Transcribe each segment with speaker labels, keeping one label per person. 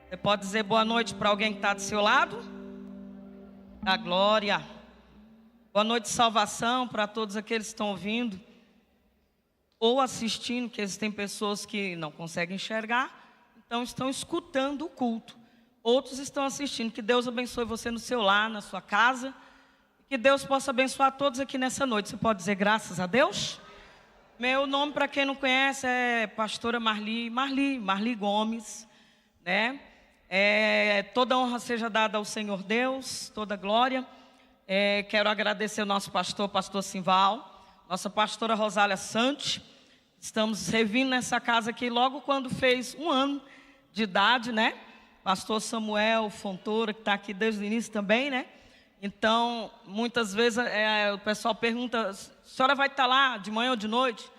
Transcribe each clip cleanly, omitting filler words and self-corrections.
Speaker 1: Você pode dizer boa noite para alguém que está do seu lado? Da glória. Boa noite de salvação para todos aqueles que estão ouvindo ou assistindo, que existem pessoas que não conseguem enxergar, então estão escutando o culto. Outros estão assistindo. Que Deus abençoe você no seu lar, na sua casa. Que Deus possa abençoar todos aqui nessa noite. Você pode dizer graças a Deus? Meu nome, para quem não conhece, é pastora Marli Gomes, né? Toda honra seja dada ao Senhor Deus, toda glória. Quero agradecer ao nosso pastor Simval, nossa pastora Rosália Sante. Estamos servindo nessa casa aqui logo quando fez 1 ano de idade, né? Pastor Samuel Fontoura, que está aqui desde o início também, né? Então, muitas vezes o pessoal pergunta: a senhora vai estar lá de manhã ou de noite?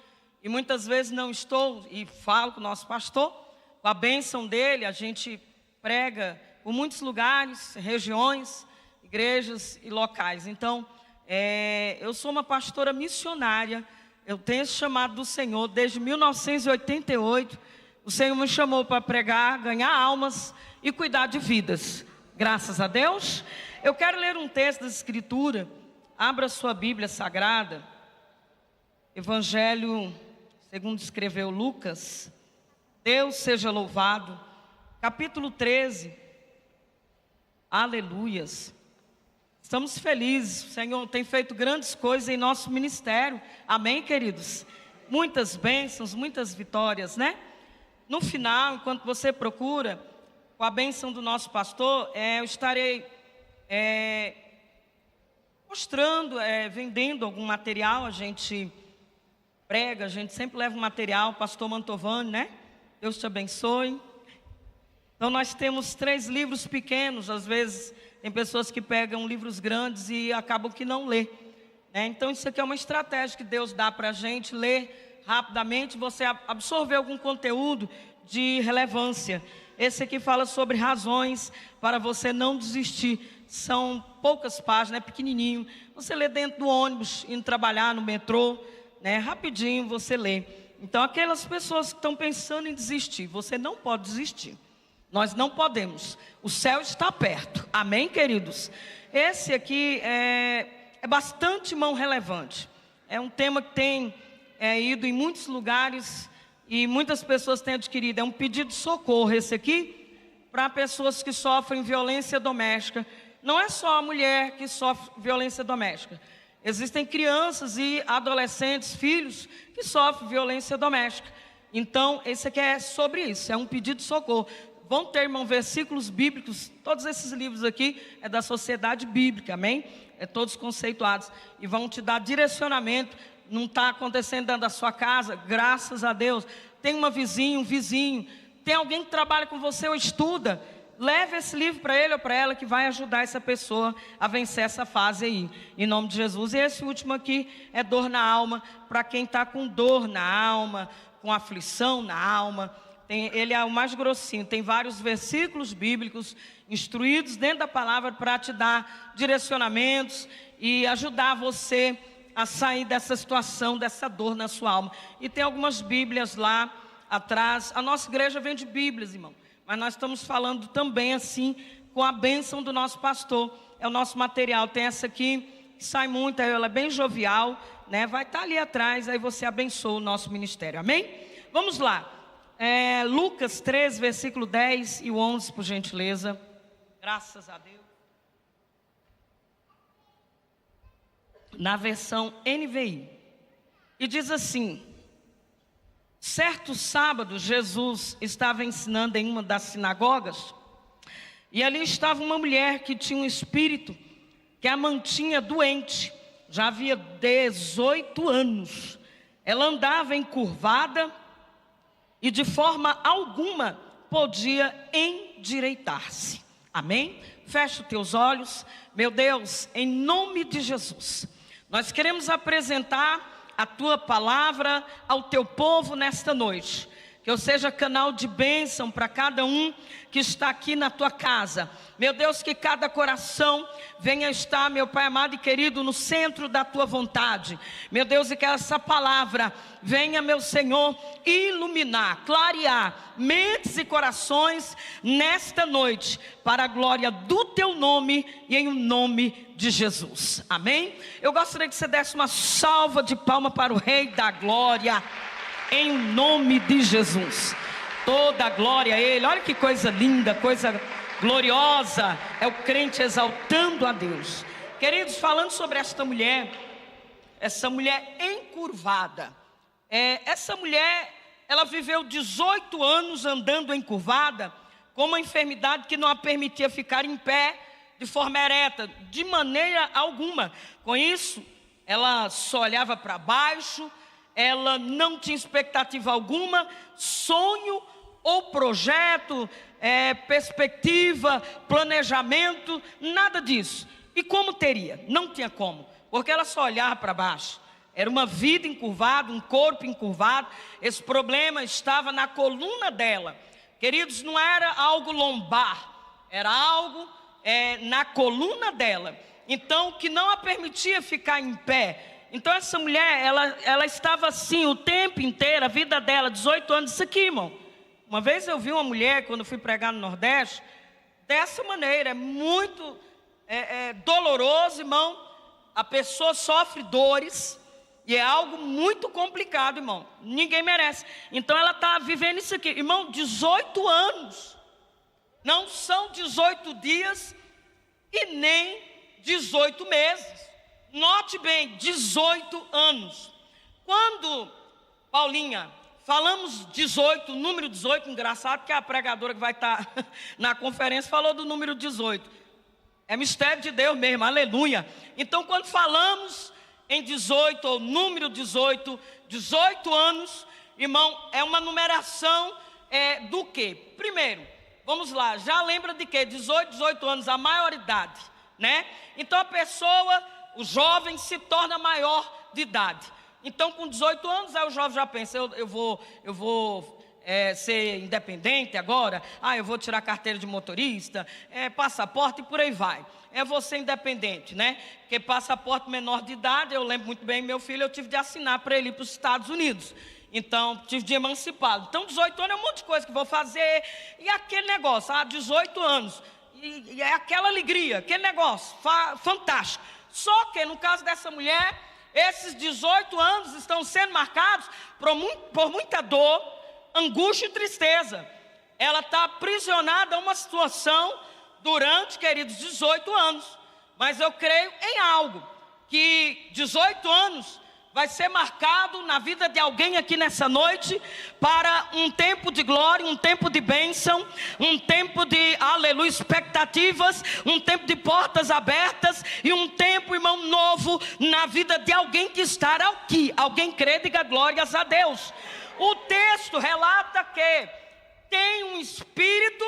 Speaker 1: E muitas vezes não estou, e falo com o nosso pastor, com a bênção dele, a gente prega por muitos lugares, regiões, igrejas e locais. Então, eu sou uma pastora missionária, eu tenho esse chamado do Senhor desde 1988. O Senhor me chamou para pregar, ganhar almas e cuidar de vidas. Graças a Deus. Eu quero ler um texto da Escritura. Abra sua Bíblia Sagrada. Evangelho segundo escreveu Lucas. Deus seja louvado. Capítulo 13. Aleluias. Estamos felizes. O Senhor tem feito grandes coisas em nosso ministério. Amém, queridos? Muitas bênçãos, muitas vitórias, né? No final, enquanto você procura, com a bênção do nosso pastor, eu estarei mostrando, vendendo algum material. A gente prega, a gente sempre leva um material. Pastor Mantovani, né? Deus te abençoe. Então nós temos 3 livros pequenos. Às vezes tem pessoas que pegam livros grandes e acabam que não lê, né? Então isso aqui é uma estratégia que Deus dá para a gente ler rapidamente, você absorver algum conteúdo de relevância. Esse aqui fala sobre razões para você não desistir. São poucas páginas, é pequenininho. Você lê dentro do ônibus, indo trabalhar no metrô, né? Rapidinho você lê. Então aquelas pessoas que estão pensando em desistir, você não pode desistir. Nós não podemos. O céu está perto. Amém, queridos? Esse aqui é bastante relevante. É um tema que tem ido em muitos lugares e muitas pessoas têm adquirido. É um pedido de socorro esse aqui, para pessoas que sofrem violência doméstica. Não é só a mulher que sofre violência doméstica. Existem crianças e adolescentes, filhos, que sofrem violência doméstica. Então, esse aqui é sobre isso, é um pedido de socorro. Vão ter, irmão, versículos bíblicos. Todos esses livros aqui é da Sociedade Bíblica, amém? Todos conceituados. E vão te dar direcionamento. Não está acontecendo dentro da sua casa, graças a Deus. Tem um vizinho. Tem alguém que trabalha com você ou estuda. Leve esse livro para ele ou para ela, que vai ajudar essa pessoa a vencer essa fase aí, em nome de Jesus. E esse último aqui é dor na alma, para quem está com dor na alma, com aflição na alma. Ele é o mais grossinho, tem vários versículos bíblicos instruídos dentro da palavra para te dar direcionamentos e ajudar você a sair dessa situação, dessa dor na sua alma. E tem algumas bíblias lá atrás. A nossa igreja vende bíblias, irmão, mas nós estamos falando também assim, com a bênção do nosso pastor. É o nosso material. Tem essa aqui, que sai muito, ela é bem jovial, né? Vai estar ali atrás, aí você abençoa o nosso ministério, amém? Vamos lá. Lucas 13, versículo 10 e 11, por gentileza. Graças a Deus. Na versão NVI. E diz assim: certo sábado, Jesus estava ensinando em uma das sinagogas, e ali estava uma mulher que tinha um espírito que a mantinha doente, já havia 18 anos. Ela andava encurvada e de forma alguma podia endireitar-se. Amém? Fecha os teus olhos. Meu Deus, em nome de Jesus, nós queremos apresentar a tua palavra ao teu povo nesta noite. que eu seja canal de bênção para cada um que está aqui na tua casa. Meu Deus, que cada coração venha estar, meu Pai amado e querido, no centro da tua vontade. Meu Deus, e que essa palavra venha, meu Senhor, iluminar, clarear mentes e corações nesta noite, para a glória do teu nome e em nome de Jesus. Amém? Eu gostaria que você desse uma salva de palma para o Rei da Glória, em nome de Jesus. Toda a glória a Ele. Olha que coisa linda, coisa gloriosa, é o crente exaltando a Deus. Queridos, falando sobre essa mulher encurvada, essa mulher, ela viveu 18 anos andando encurvada, com uma enfermidade que não a permitia ficar em pé de forma ereta, de maneira alguma. Com isso, ela só olhava para baixo, ela não tinha expectativa alguma, sonho ou projeto, perspectiva, planejamento, nada disso. E como teria? Não tinha como, porque ela só olhava para baixo. Era uma vida encurvada, um corpo encurvado. Esse problema estava na coluna dela. Queridos, não era algo lombar, era algo na coluna dela. Então, que não a permitia ficar em pé. Então essa mulher, ela estava assim o tempo inteiro, a vida dela, 18 anos, isso aqui, irmão. Uma vez eu vi uma mulher, quando eu fui pregar no Nordeste, dessa maneira, é muito doloroso, irmão. A pessoa sofre dores, e é algo muito complicado, irmão. Ninguém merece. Então ela está vivendo isso aqui, irmão, 18 anos. Não são 18 dias e nem 18 meses. Note bem, 18 anos. Quando, Paulinha, falamos 18, número 18, engraçado que a pregadora que vai estar na conferência falou do número 18. É mistério de Deus mesmo, aleluia. Então quando falamos em 18, ou número 18, 18 anos, irmão, é uma numeração do quê? Primeiro, vamos lá, já lembra de quê? 18 anos, a maioridade, né? Então a pessoa, o jovem se torna maior de idade. Então com 18 anos, aí o jovem já pensa, eu vou ser independente agora. Eu vou tirar carteira de motorista, passaporte e por aí vai. Vou ser independente, né? Porque passaporte menor de idade, eu lembro muito bem, meu filho, eu tive de assinar para ele ir para os Estados Unidos. Então, tive de emancipá-lo. Então 18 anos é um monte de coisa que vou fazer. E aquele negócio, 18 anos, e é aquela alegria, aquele negócio fantástico. Só que no caso dessa mulher, esses 18 anos estão sendo marcados por muita dor, angústia e tristeza. Ela está aprisionada a uma situação durante, queridos, 18 anos. Mas eu creio em algo, que 18 anos vai ser marcado na vida de alguém aqui nessa noite, para um tempo de glória, um tempo de bênção, um tempo de, aleluia, expectativas, um tempo de portas abertas, e um tempo, irmão, novo na vida de alguém que está aqui. Alguém crê, diga glórias a Deus. O texto relata que tem um espírito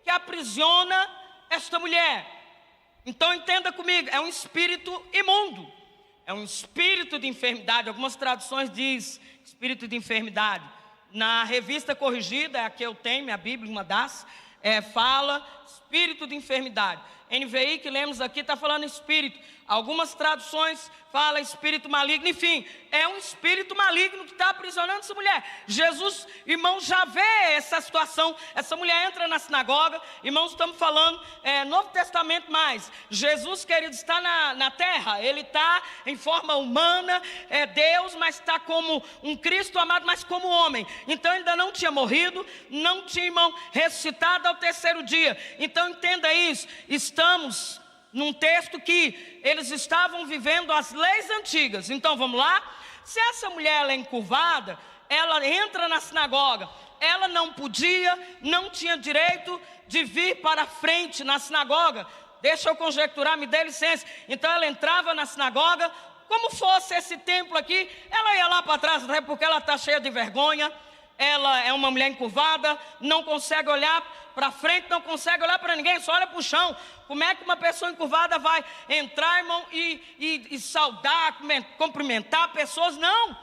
Speaker 1: que aprisiona esta mulher. Então entenda comigo, é um espírito imundo. É um espírito de enfermidade. Algumas traduções diz espírito de enfermidade. Na revista corrigida, é a que eu tenho, minha Bíblia, uma das, fala espírito de enfermidade. NVI que lemos aqui está falando espírito. Algumas traduções falam espírito maligno. Enfim, é um espírito maligno que está aprisionando essa mulher. Jesus, irmãos, já vê essa situação. Essa mulher entra na sinagoga. Irmãos, estamos falando Novo Testamento mais. Jesus, querido, está na terra. Ele está em forma humana, é Deus, mas está como um Cristo amado, mas como homem. Então ainda não tinha morrido, não tinha, irmão, ressuscitado ao terceiro dia. Então entenda isso. Estamos num texto que eles estavam vivendo as leis antigas. Então vamos lá. Se essa mulher ela é encurvada, ela entra na sinagoga, ela não podia, não tinha direito de vir para frente na sinagoga. Deixa eu conjecturar, me dê licença. Então ela entrava na sinagoga, como fosse esse templo aqui, ela ia lá para trás, até porque ela está cheia de vergonha. Ela é uma mulher encurvada, não consegue olhar para frente, não consegue olhar para ninguém, só olha para o chão. Como é que uma pessoa encurvada vai entrar, irmão, e saudar, cumprimentar pessoas? Não,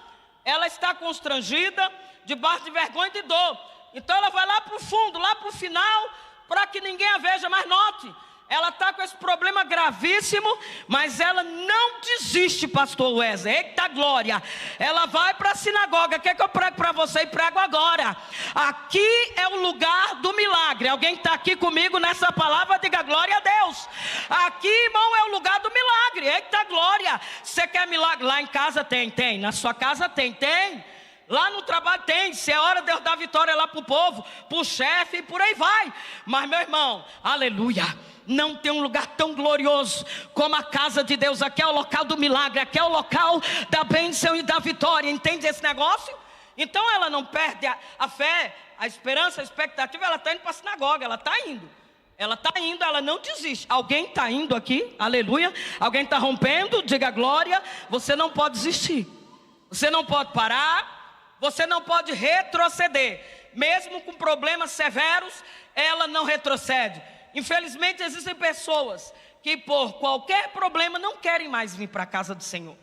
Speaker 1: ela está constrangida, debaixo de vergonha e de dor. Então ela vai lá para o fundo, lá para o final, para que ninguém a veja. Mas note, ela está com esse problema gravíssimo, mas ela não desiste, pastor Wesley. Eita glória! Ela vai para a sinagoga. Quer que eu prego para você? E prego agora. Aqui é o lugar do milagre. Alguém está aqui comigo nessa palavra? Diga glória a Deus. Aqui, irmão, é o lugar do milagre. Eita glória! Você quer milagre? Lá em casa tem. Na sua casa tem. Lá no trabalho tem. Se é hora de Deus dar vitória lá para o povo, para o chefe e por aí vai. Mas meu irmão, aleluia, não tem um lugar tão glorioso como a casa de Deus. Aqui é o local do milagre, aqui é o local da bênção e da vitória. Entende esse negócio? Então ela não perde a fé, a esperança, a expectativa. Ela está indo para a sinagoga, ela está indo, ela não desiste. Alguém está indo aqui? Aleluia. Alguém está rompendo? Diga glória. Você não pode desistir, você não pode parar, você não pode retroceder. Mesmo com problemas severos, ela não retrocede. Infelizmente existem pessoas que por qualquer problema não querem mais vir para a casa do Senhor,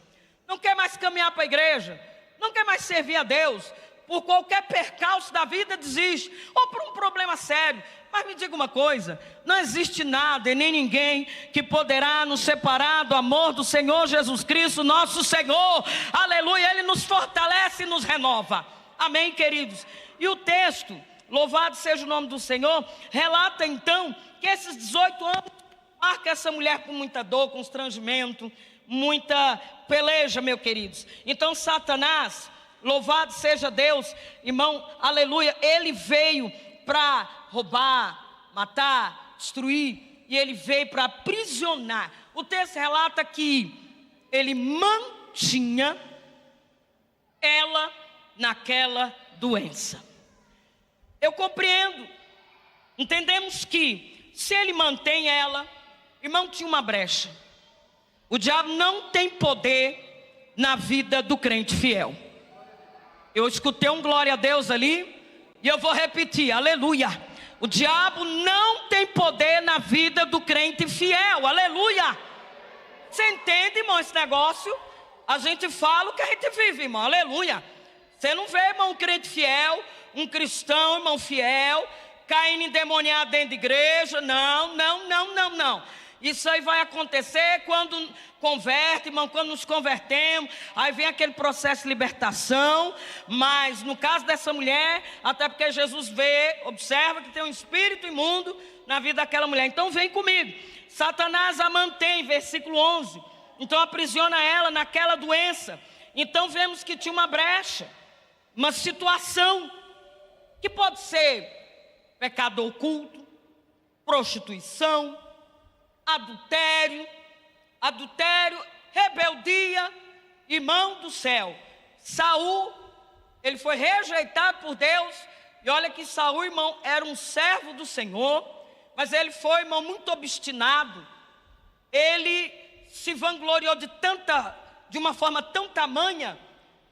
Speaker 1: não quer mais caminhar para a igreja, não quer mais servir a Deus. Por qualquer percalço da vida desiste, ou por um problema sério. Mas me diga uma coisa, não existe nada e nem ninguém que poderá nos separar do amor do Senhor Jesus Cristo, nosso Senhor. Aleluia, Ele nos fortalece e nos renova. Amém, queridos? E o texto, louvado seja o nome do Senhor, relata então que esses 18 anos marca essa mulher com muita dor, constrangimento, muita peleja, meus queridos. Então Satanás, louvado seja Deus, irmão, aleluia, ele veio para roubar, matar, destruir, e ele veio para aprisionar. O texto relata que ele mantinha ela naquela doença. Eu compreendo, entendemos que se ele mantém ela, irmão, tinha uma brecha. O diabo não tem poder na vida do crente fiel. Eu escutei um glória a Deus ali, e eu vou repetir, aleluia. O diabo não tem poder na vida do crente fiel, aleluia. Você entende, irmão, esse negócio? A gente fala o que a gente vive, irmão, aleluia. Você não vê, irmão, um crente fiel, um cristão, irmão, fiel, caindo endemoniado dentro de igreja. Não. Isso aí vai acontecer quando converte, irmão, quando nos convertemos. Aí vem aquele processo de libertação. Mas no caso dessa mulher, até porque Jesus vê, observa que tem um espírito imundo na vida daquela mulher. Então vem comigo. Satanás a mantém, versículo 11. Então aprisiona ela naquela doença. Então vemos que tinha uma brecha, uma situação que pode ser pecado oculto, prostituição, adultério, rebeldia. Irmão do céu, Saul, ele foi rejeitado por Deus. E olha que Saul, irmão, era um servo do Senhor, mas ele foi, irmão, muito obstinado. Ele se vangloriou de uma forma tão tamanha,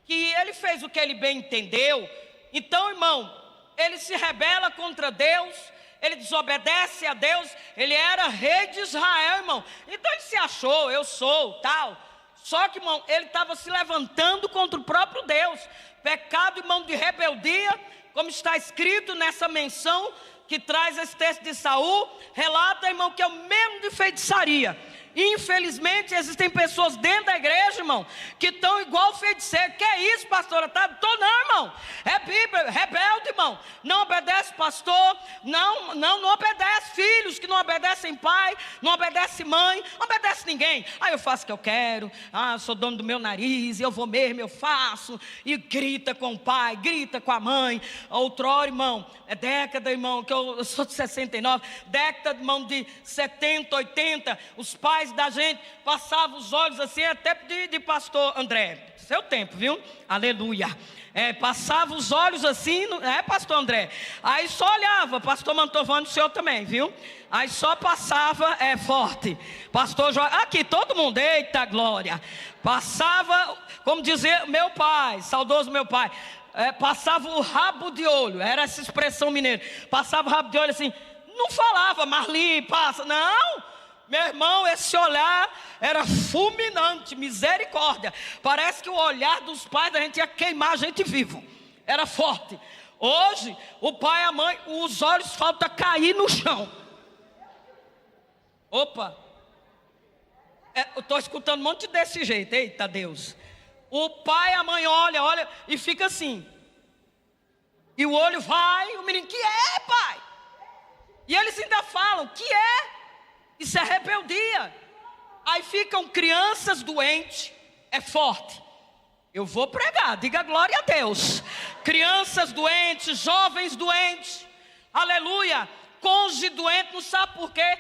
Speaker 1: que ele fez o que ele bem entendeu. Então, irmão, ele se rebela contra Deus, ele desobedece a Deus. Ele era rei de Israel, irmão. Então ele se achou, eu sou, tal. Só que, irmão, ele estava se levantando contra o próprio Deus. Pecado, irmão, de rebeldia, como está escrito nessa menção que traz esse texto de Saul, relata, irmão, que é o mesmo de feitiçaria. Infelizmente existem pessoas dentro da igreja, irmão, que estão igual feiticeiro. Que é isso, pastora? Tô não, irmão. É Bíblia, rebelde, irmão. Não obedece pastor, não obedece filhos que não obedecem pai, não obedece mãe, não obedece ninguém. Eu faço o que eu quero, eu sou dono do meu nariz, eu vou mesmo, eu faço. E grita com o pai, grita com a mãe. Outrora, irmão, é década, irmão, que eu sou de 69, década, irmão, de 70, 80, os pais da gente passavam os olhos assim, até de pastor André, seu tempo, viu? Aleluia. Passava os olhos assim, pastor André? Aí só olhava, pastor Mantovani, o senhor também, viu? Aí só passava, forte. Pastor João, aqui todo mundo, eita glória. Passava, como dizia meu pai, saudoso meu pai, passava o rabo de olho, era essa expressão mineira. Passava o rabo de olho assim, não falava, Marli, passa, não. Meu irmão, esse olhar era fulminante, misericórdia. Parece que o olhar dos pais da gente ia queimar a gente vivo. Era forte. Hoje, o pai e a mãe, os olhos falta cair no chão. Opa! Eu estou escutando um monte desse jeito. Eita Deus! O pai e a mãe olha e fica assim. E o olho vai, o menino, que é, pai? E eles ainda falam, que é? Isso é rebeldia. Aí ficam crianças doentes. É forte. Eu vou pregar, diga glória a Deus. Crianças doentes, jovens doentes. Aleluia. Cônjuge doente, não sabe por quê.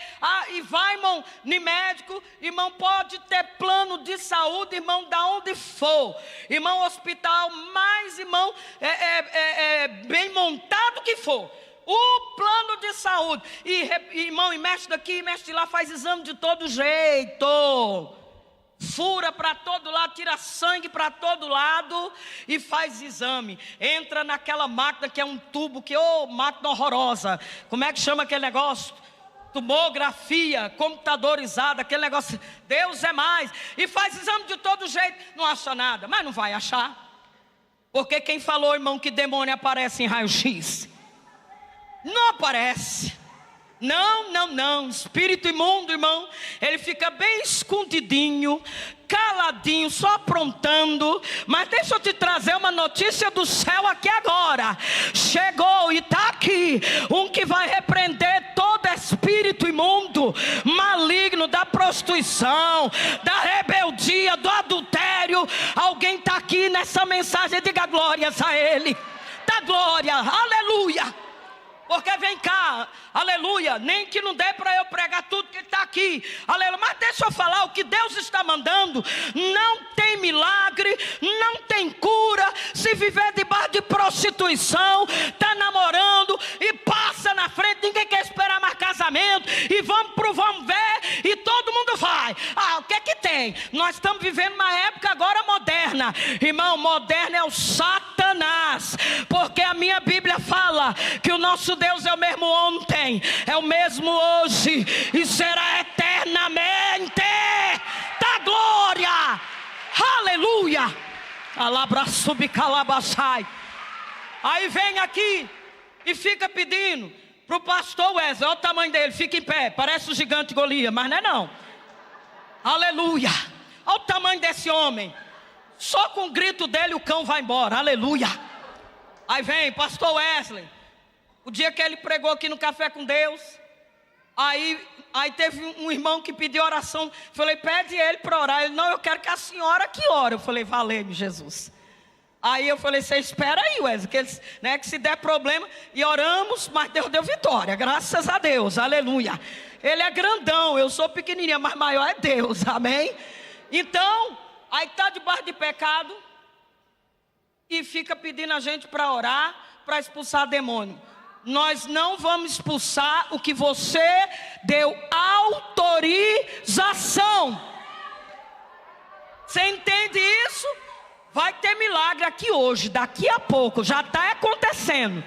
Speaker 1: E vai, irmão, no médico. Irmão, pode ter plano de saúde, irmão, da onde for. Irmão, hospital, mais, irmão, bem montado que for. O plano de saúde. Irmão, e mexe daqui, mexe de lá, faz exame de todo jeito. Fura para todo lado, tira sangue para todo lado e faz exame. Entra naquela máquina que é um tubo, máquina horrorosa. Como é que chama aquele negócio? Tomografia, computadorizada, aquele negócio. Deus é mais. E faz exame de todo jeito, não acha nada, mas não vai achar. Porque quem falou, irmão, que demônio aparece em raio-x? Não aparece. Não. Espírito imundo, irmão, ele fica bem escondidinho, caladinho, só aprontando. Mas deixa eu te trazer uma notícia do céu aqui agora. Chegou e está aqui um que vai repreender todo espírito imundo, maligno, da prostituição, da rebeldia, do adultério. Alguém está aqui nessa mensagem, diga glórias a ele. Dá glória, aleluia. Porque vem cá, aleluia, nem que não dê para eu pregar tudo que está aqui, aleluia, mas deixa eu falar, o que Deus está mandando, não tem milagre, não tem cura, se viver debaixo de prostituição, está namorando e passa na frente, ninguém quer esperar mais casamento, e vamos ver, e todo mundo vai. O que é que tem? Nós estamos vivendo uma época agora moderna, irmão, moderna é o Satanás, porque a minha Bíblia fala que o nosso Deus é o mesmo ontem, é o mesmo hoje e será eternamente. Da glória, aleluia. Aí vem aqui e fica pedindo para o pastor Wesley, olha o tamanho dele, fica em pé, parece o gigante Golias, mas não é não. Aleluia, olha o tamanho desse homem, só com o grito dele o cão vai embora, aleluia. Aí vem pastor Wesley. O dia que ele pregou aqui no Café com Deus, aí teve um irmão que pediu oração. Falei, pede ele para orar. Ele, não, eu quero que a senhora que ore. Eu falei, valeu-me Jesus. Aí eu falei, você espera aí, Wesley, que se der problema. E oramos, mas Deus deu vitória, graças a Deus, aleluia. Ele é grandão, eu sou pequenininha, mas maior é Deus, amém? Então, aí está debaixo de pecado e fica pedindo a gente para orar, para expulsar demônio. Nós não vamos expulsar o que você deu autorização. Você entende isso? Vai ter milagre aqui hoje, daqui a pouco, já está acontecendo.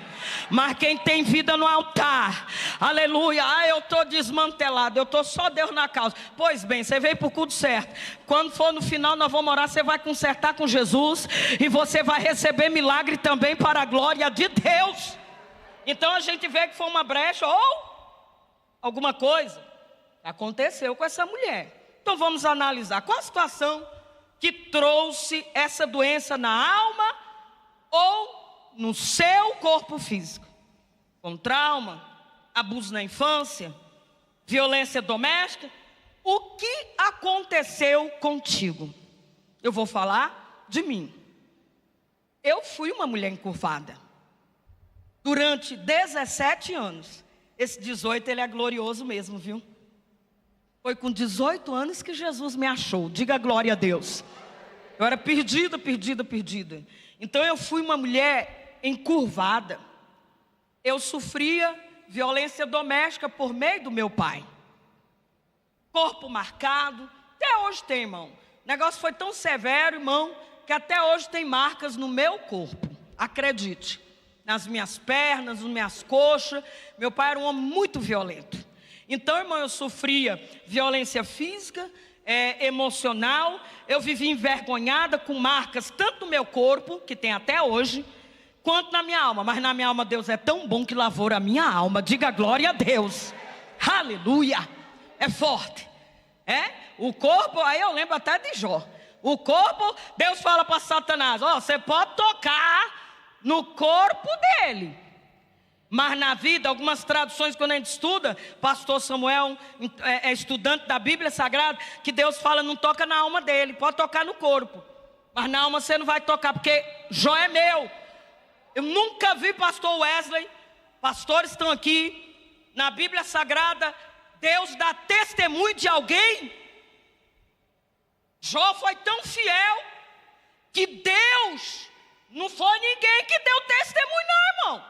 Speaker 1: Mas quem tem vida no altar, aleluia, eu estou desmantelado, eu estou só Deus na causa. Pois bem, você veio para o culto certo. Quando for no final nós vamos orar, você vai consertar com Jesus e você vai receber milagre também para a glória de Deus. Então a gente vê que foi uma brecha ou alguma coisa aconteceu com essa mulher. Então vamos analisar qual a situação que trouxe essa doença na alma ou no seu corpo físico. Com trauma, abuso na infância, violência doméstica. O que aconteceu contigo? Eu vou falar de mim. Eu fui uma mulher encurvada. Durante 17 anos. Esse 18 ele é glorioso mesmo, viu? Foi com 18 anos que Jesus me achou. Diga glória a Deus. Eu era perdida. Então eu fui uma mulher encurvada. Eu sofria violência doméstica por meio do meu pai. Corpo marcado. Até hoje tem, irmão. O negócio foi tão severo, irmão, que até hoje tem marcas no meu corpo. Acredite. Nas minhas pernas, nas minhas coxas. Meu pai era um homem muito violento. Então, irmão, eu sofria violência física, emocional. Eu vivia envergonhada, com marcas tanto no meu corpo, que tem até hoje, quanto na minha alma. Mas na minha alma Deus é tão bom que lavou a minha alma. Diga glória a Deus. Aleluia. É forte. O corpo, aí eu lembro até de Jó. O corpo, Deus fala para Satanás: você pode tocar no corpo dele, mas na vida, algumas traduções quando a gente estuda, pastor Samuel é estudante da Bíblia Sagrada, que Deus fala: não toca na alma dele, pode tocar no corpo, mas na alma você não vai tocar, porque Jó é meu. Eu nunca vi pastor Wesley, pastores estão aqui, na Bíblia Sagrada, Deus dá testemunho de alguém. Jó foi tão fiel, que Deus, não foi ninguém que deu testemunho não, irmão.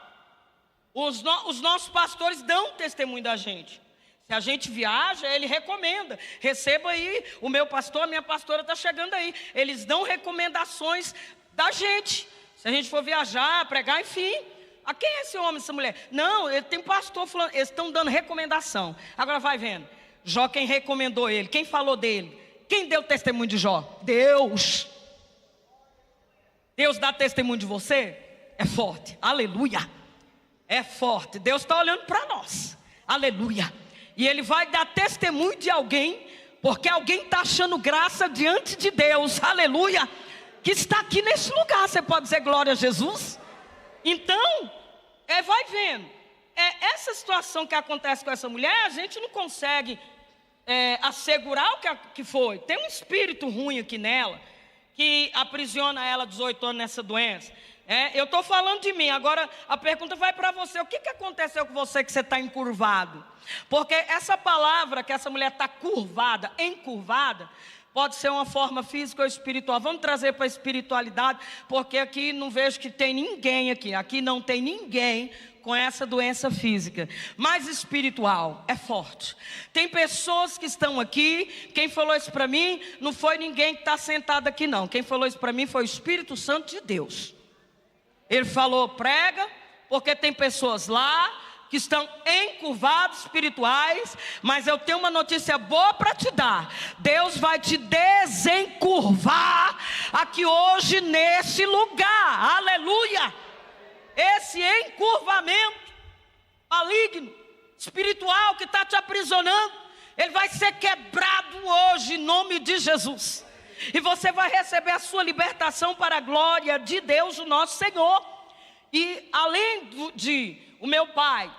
Speaker 1: Os nossos pastores dão testemunho da gente. Se a gente viaja, ele recomenda: receba aí, o meu pastor, a minha pastora está chegando aí. Eles dão recomendações da gente. Se a gente for viajar, pregar, enfim. A quem é esse homem, essa mulher? Não, ele tem pastor falando, eles estão dando recomendação. Agora vai vendo. Jó, quem recomendou ele? Quem falou dele? Quem deu testemunho de Jó? Deus. Deus dá testemunho de você? É forte. Aleluia. É forte. Deus está olhando para nós. Aleluia. E Ele vai dar testemunho de alguém, porque alguém está achando graça diante de Deus. Aleluia. Que está aqui nesse lugar. Você pode dizer glória a Jesus? Então, vai vendo. Essa situação que acontece com essa mulher, a gente não consegue assegurar o que foi. Tem um espírito ruim aqui nela, que aprisiona ela 18 anos nessa doença. Eu estou falando de mim. Agora a pergunta vai para você: o que aconteceu com você que você está encurvado? Porque essa palavra que essa mulher está curvada, encurvada, pode ser uma forma física ou espiritual. Vamos trazer para a espiritualidade, porque aqui não vejo que tem ninguém aqui não tem ninguém com essa doença física, mas espiritual é forte. Tem pessoas que estão aqui. Quem falou isso para mim não foi ninguém que está sentado aqui não. Quem falou isso para mim foi o Espírito Santo de Deus. Ele falou: prega, porque tem pessoas lá que estão encurvados espirituais, mas eu tenho uma notícia boa para te dar. Deus vai te desencurvar aqui hoje nesse lugar. Aleluia. Esse encurvamento maligno, espiritual, que está te aprisionando, ele vai ser quebrado hoje em nome de Jesus. E você vai receber a sua libertação para a glória de Deus, o nosso Senhor. E além de o meu pai,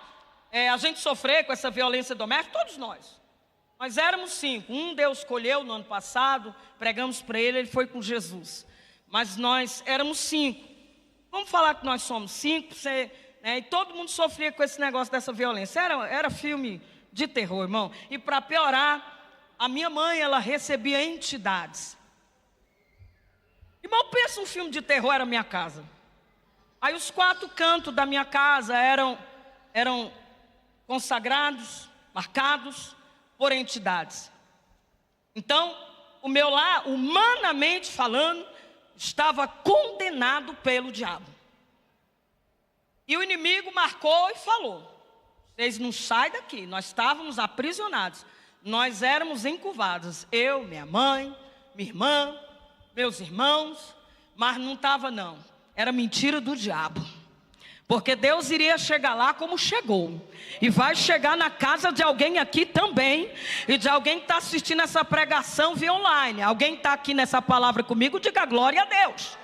Speaker 1: a gente sofrer com essa violência doméstica, todos nós éramos 5. Um Deus escolheu no ano passado, pregamos para ele foi com Jesus. Mas nós éramos 5. Vamos falar que nós somos 5, e todo mundo sofria com esse negócio dessa violência. Era filme de terror, irmão. E para piorar, a minha mãe, ela recebia entidades. Irmão, pensa, um filme de terror era a minha casa. Aí os 4 cantos da minha casa eram consagrados, marcados por entidades. Então, o meu lar, humanamente falando, estava condenado pelo diabo. E o inimigo marcou e falou: vocês não saem daqui. Nós estávamos aprisionados, nós éramos encurvados, eu, minha mãe, minha irmã, meus irmãos. Mas não estava não, era mentira do diabo. Porque Deus iria chegar lá como chegou. E vai chegar na casa de alguém aqui também. E de alguém que está assistindo essa pregação via online. Alguém está aqui nessa palavra comigo, diga glória a Deus.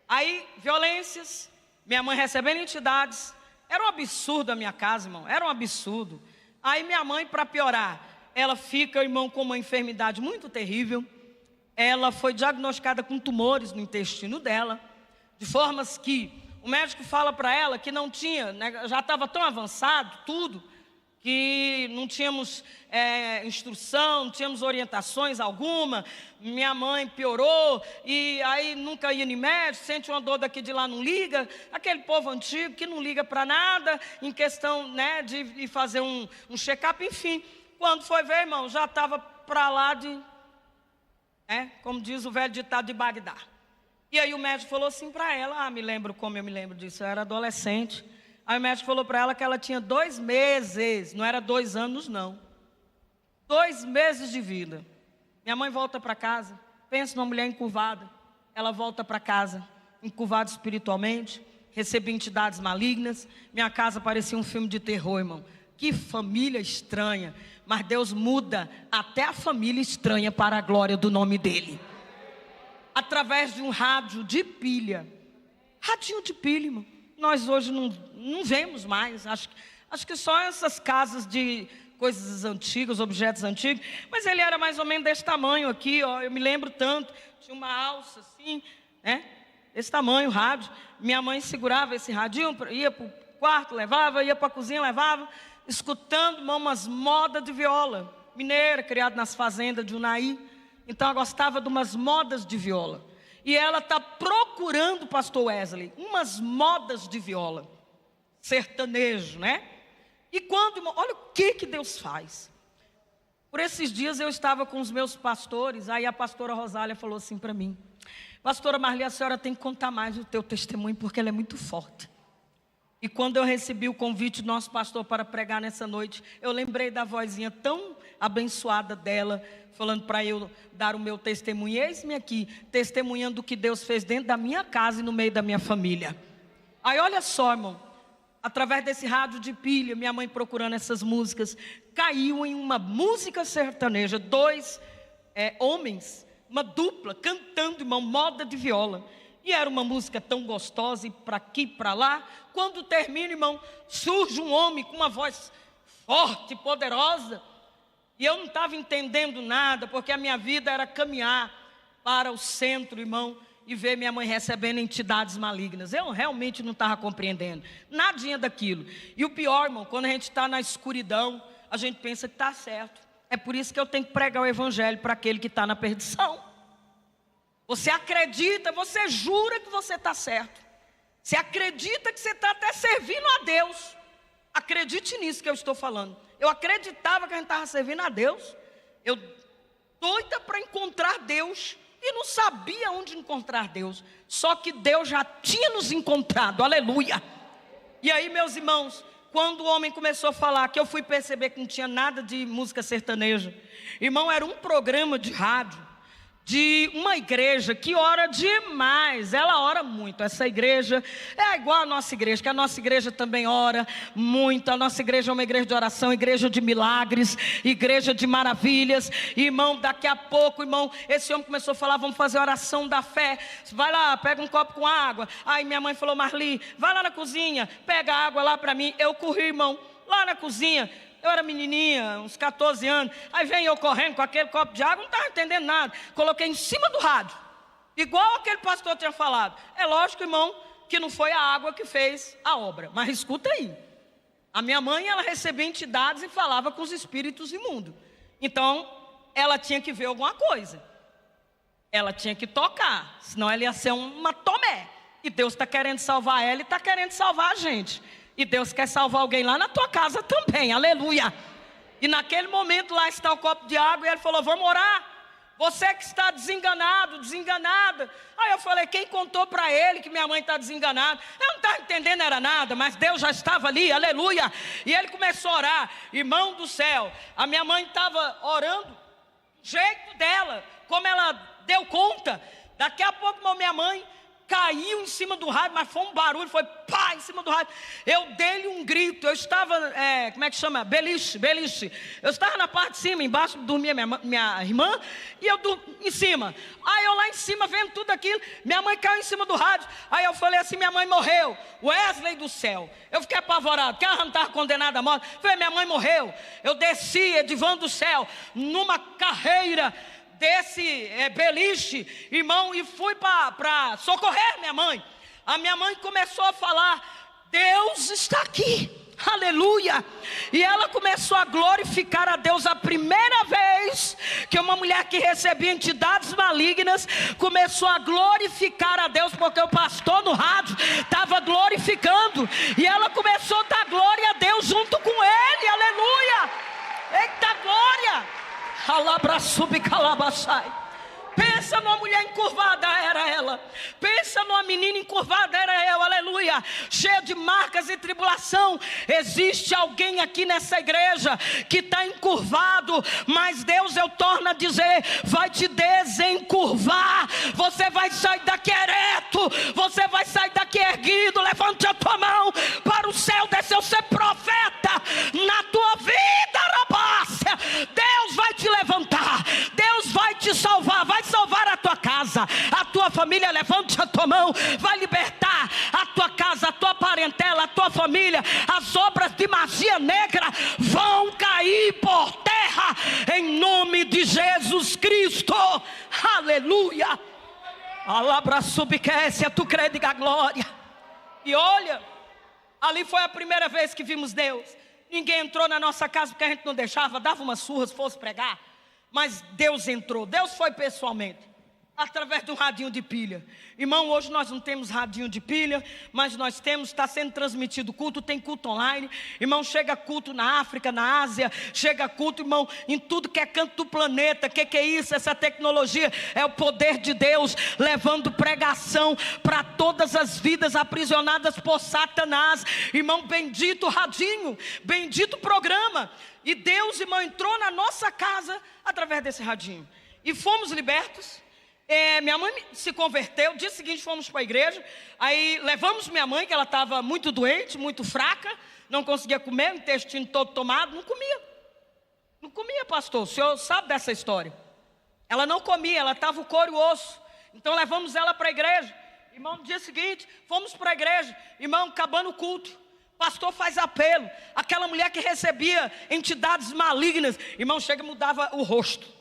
Speaker 1: Aí, violências, minha mãe recebendo entidades. Era um absurdo a minha casa, irmão. Era um absurdo. Aí minha mãe, para piorar, ela fica, irmão, com uma enfermidade muito terrível. Ela foi diagnosticada com tumores no intestino dela. De formas que o médico fala para ela que não tinha, né, já estava tão avançado tudo, que não tínhamos instrução, não tínhamos orientações alguma. Minha mãe piorou, e aí nunca ia em médico, sente uma dor daqui de lá, não liga. Aquele povo antigo que não liga para nada, em questão, né, de fazer um check-up, enfim. Quando foi ver, irmão, já estava para lá de, como diz o velho ditado, de Bagdá. E aí o médico falou assim para ela, me lembro como eu me lembro disso, eu era adolescente. Aí o médico falou para ela que ela tinha 2 meses, não era 2 anos não. 2 meses de vida. Minha mãe volta para casa, pensa numa mulher encurvada. Ela volta para casa, encurvada espiritualmente, recebe entidades malignas. Minha casa parecia um filme de terror, irmão. Que família estranha. Mas Deus muda até a família estranha para a glória do nome dEle. Através de um rádio de pilha. Radinho de pilha, irmão. Nós hoje não vemos mais. Acho que só essas casas de coisas antigas, objetos antigos. Mas ele era mais ou menos desse tamanho aqui, ó. Eu me lembro tanto. Tinha uma alça assim, né? Desse tamanho, o rádio. Minha mãe segurava esse radinho, ia para o quarto, levava, ia para a cozinha, levava, escutando umas modas de viola. Mineira, criada nas fazendas de Unai. Então ela gostava de umas modas de viola. E ela está procurando, pastor Wesley, umas modas de viola. Sertanejo, né? E quando, olha o que Deus faz. Por esses dias eu estava com os meus pastores, aí a pastora Rosália falou assim para mim: pastora Marli, a senhora tem que contar mais o teu testemunho, porque ele é muito forte. E quando eu recebi o convite do nosso pastor para pregar nessa noite, eu lembrei da vozinha tão abençoada dela, falando para eu dar o meu testemunho. E eis-me aqui, testemunhando o que Deus fez dentro da minha casa e no meio da minha família. Aí olha só, irmão, através desse rádio de pilha, minha mãe procurando essas músicas, caiu em uma música sertaneja, 2 homens, uma dupla, cantando, irmão, moda de viola. E era uma música tão gostosa, e para aqui, para lá. Quando termina, irmão, surge um homem com uma voz forte, poderosa. E eu não estava entendendo nada, porque a minha vida era caminhar para o centro, irmão, e ver minha mãe recebendo entidades malignas. Eu realmente não estava compreendendo nadinha daquilo. E o pior, irmão, quando a gente está na escuridão, a gente pensa que está certo. É por isso que eu tenho que pregar o evangelho para aquele que está na perdição. Você acredita, você jura que você está certo. Você acredita que você está até servindo a Deus. Acredite nisso que eu estou falando. Eu acreditava que a gente estava servindo a Deus. Eu doida para encontrar Deus. E não sabia onde encontrar Deus. Só que Deus já tinha nos encontrado. Aleluia. E aí, meus irmãos, quando o homem começou a falar, que eu fui perceber que não tinha nada de música sertaneja. Irmão, era um programa de rádio de uma igreja que ora demais. Ela ora muito. Essa igreja é igual a nossa igreja, que a nossa igreja também ora muito. A nossa igreja é uma igreja de oração, igreja de milagres, igreja de maravilhas. Irmão, daqui a pouco, irmão, esse homem começou a falar: vamos fazer oração da fé. Vai lá, pega um copo com água. Aí minha mãe falou: Marli, vai lá na cozinha, pega água lá para mim. Eu corri, irmão, lá na cozinha. Eu era menininha, uns 14 anos. Aí vem eu correndo com aquele copo de água, não estava entendendo nada. Coloquei em cima do rádio, igual aquele pastor tinha falado. É lógico, irmão, que não foi a água que fez a obra. Mas escuta aí. A minha mãe, ela recebia entidades e falava com os espíritos imundos. Então, ela tinha que ver alguma coisa. Ela tinha que tocar, senão ela ia ser uma Tomé. E Deus está querendo salvar ela e está querendo salvar a gente. E Deus quer salvar alguém lá na tua casa também, aleluia. E naquele momento lá está o copo de água e ele falou: vamos orar. Você que está desenganado, desenganada. Aí eu falei: quem contou para ele que minha mãe está desenganada? Eu não estava entendendo era nada, mas Deus já estava ali, aleluia. E ele começou a orar. Irmão do céu, a minha mãe estava orando do jeito dela, como ela deu conta. Daqui a pouco minha mãe caiu em cima do rádio, mas foi um barulho, foi pá, em cima do rádio. Eu dei-lhe um grito. Eu estava, como é que chama? Beliche. Eu estava na parte de cima, embaixo dormia minha irmã, e eu em cima. Aí eu lá em cima, vendo tudo aquilo, minha mãe caiu em cima do rádio. Aí eu falei assim: minha mãe morreu. Wesley do céu. Eu fiquei apavorado, que ela não estava condenada à morte. Falei: minha mãe morreu. Eu desci, Edivan do céu, numa carreira desse beliche, irmão, e fui para socorrer minha mãe. A minha mãe começou a falar: Deus está aqui, aleluia. E ela começou a glorificar a Deus. A primeira vez que uma mulher que recebia entidades malignas começou a glorificar a Deus, porque o pastor no rádio estava glorificando, e ela começou a dar glória a Deus junto com ele, aleluia. Eita glória. Pensa Pensa numa mulher encurvada, era ela. Pensa numa menina encurvada, era eu, aleluia. Cheia de marcas e tribulação. Existe alguém aqui nessa igreja que está encurvado, mas Deus, eu torno a dizer, vai te desencurvar. Você vai sair daqui ereto, você vai sair daqui erguido. Levante a tua mão para o céu, desceu ser profeta na tua vida, rapácia. Deus vai te levantar, Deus vai te salvar, vai salvar a tua casa, a tua família. Levante a tua mão, vai libertar a tua casa, a tua parentela, a tua família. As obras de magia negra vão cair por terra em nome de Jesus Cristo, aleluia. Alabra subquece, tu crê, diga glória. E olha, ali foi a primeira vez que vimos Deus. Ninguém entrou na nossa casa porque a gente não deixava, dava umas surras, fosse pregar. Mas Deus entrou, Deus foi pessoalmente, através de um radinho de pilha. Irmão, hoje nós não temos radinho de pilha, mas nós temos, está sendo transmitido culto, tem culto online. Irmão, chega culto na África, na Ásia, chega culto, irmão, em tudo que é canto do planeta. Que é isso? Essa tecnologia é o poder de Deus, levando pregação para todas as vidas aprisionadas por Satanás. Irmão, bendito radinho, bendito programa. E Deus, irmão, entrou na nossa casa através desse radinho. E fomos libertos. Minha mãe se converteu, dia seguinte fomos para a igreja. Aí levamos minha mãe, que ela estava muito doente, muito fraca, não conseguia comer, o intestino todo tomado, não comia, pastor, o senhor sabe dessa história. Ela não comia, ela estava o couro e o osso. Então levamos ela para a igreja. Irmão, no dia seguinte, fomos para a igreja. Irmão, acabando o culto, pastor faz apelo. Aquela mulher que recebia entidades malignas, irmão, chega e mudava o rosto.